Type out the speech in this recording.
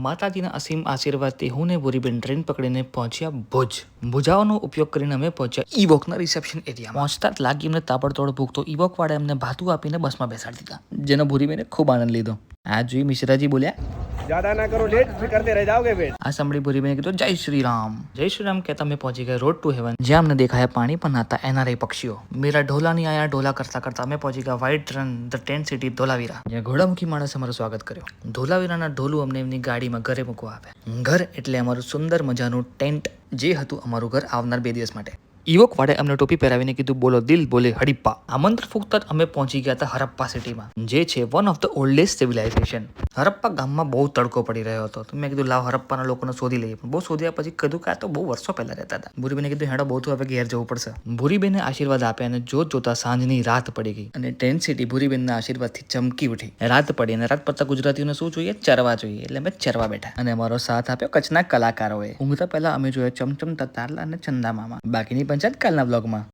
માતાજીના અસીમ આશીર્વાદથી હું ને ભૂરીબેન ટ્રેન પકડીને પહોંચ્યા ભુજ. ભુજાઓનો ઉપયોગ કરીને અમે પહોંચ્યા ઈવોકના રિસેપ્શન એરિયામાં. પહોંચતા જ લાગી એમને તાબડતોડ ભૂખ તો ઈવોક વાળા એમને ભાતું આપીને બસમાં બેસાડી દીધા, જેનો ભૂરીબેને ખૂબ આનંદ લીધો. આ જોઈ મિશ્રાજી બોલ્યા, ज्यादा ना करो लेट, फिर करते रह जाओगे फिर. આ સાંભળી ભૂરીબેને કીધું જય શ્રી રામ. જય શ્રી રામ કહેતા અમે પહોંચી ગયા રોડ ટુ હેવન, જ્યાં અમને દેખાયા પાણી પર નાતા એનઆરઆઈ પક્ષીઓ. મેરા ઢોલા નહીં આયા ઢોલા કરતા કરતા અમે પહોંચી ગયા white Rann the tent city Dholavira, જ્યાં ઘોડામુખી માણસે અમારું સ્વાગત કર્યું. ધોલાવીરાના ઢોલું અમને એમની ગાડીમાં ઘરે મૂકવા આવ્યા. ઘર એટલે અમારું સુંદર મજાનું ટેન્ટ, જે હતું અમારું ઘર આવનાર 2 દિવસ માટે. ઈવોક વાળે અમને ટોપી પહેરાવીને કીધું બોલો દિલ બોલે હડીપ્પા. આમંત્રણ ફૂંકતા જ અમે પહોંચી ગયા હતા હરપ્પા સિટીમાં, જે છે one of the oldest civilisation. Harappa ગામમાં બહુ તડકો પડી રહ્યો હતો, તો મેં કીધું લાવ હરપ્પાના લોકોને શોધી લઈએ. પણ બહુ શોધ્યા પછી કીધું કે આ તો બહુ વર્ષો પહેલા રહેતા હતા. ભૂરીબેને કીધું હેડો બહુ હવે ઘેર જવું પડશે. ભૂરીબેને આશીર્વાદ આપ્યા અને જોત જોતા સાંજની રાત પડી ગઈ અને ટેન્ટ સિટી ભૂરીબેનના આશીર્વાદથી ચમકી ઉઠી. રાત પડી અને રાત પડતા ગુજરાતીઓને શું જોઈએ? ચરવા જોઈએ. એટલે અમે ચરવા બેઠા અને અમારો સાથ આપ્યો કચ્છના કલાકારોએ. ઊંઘતા પહેલા અમે જોયા ચમચમતા તારલા અને ચંદા મામા. બાકીની પંચાયત કાલના બ્લોગમાં.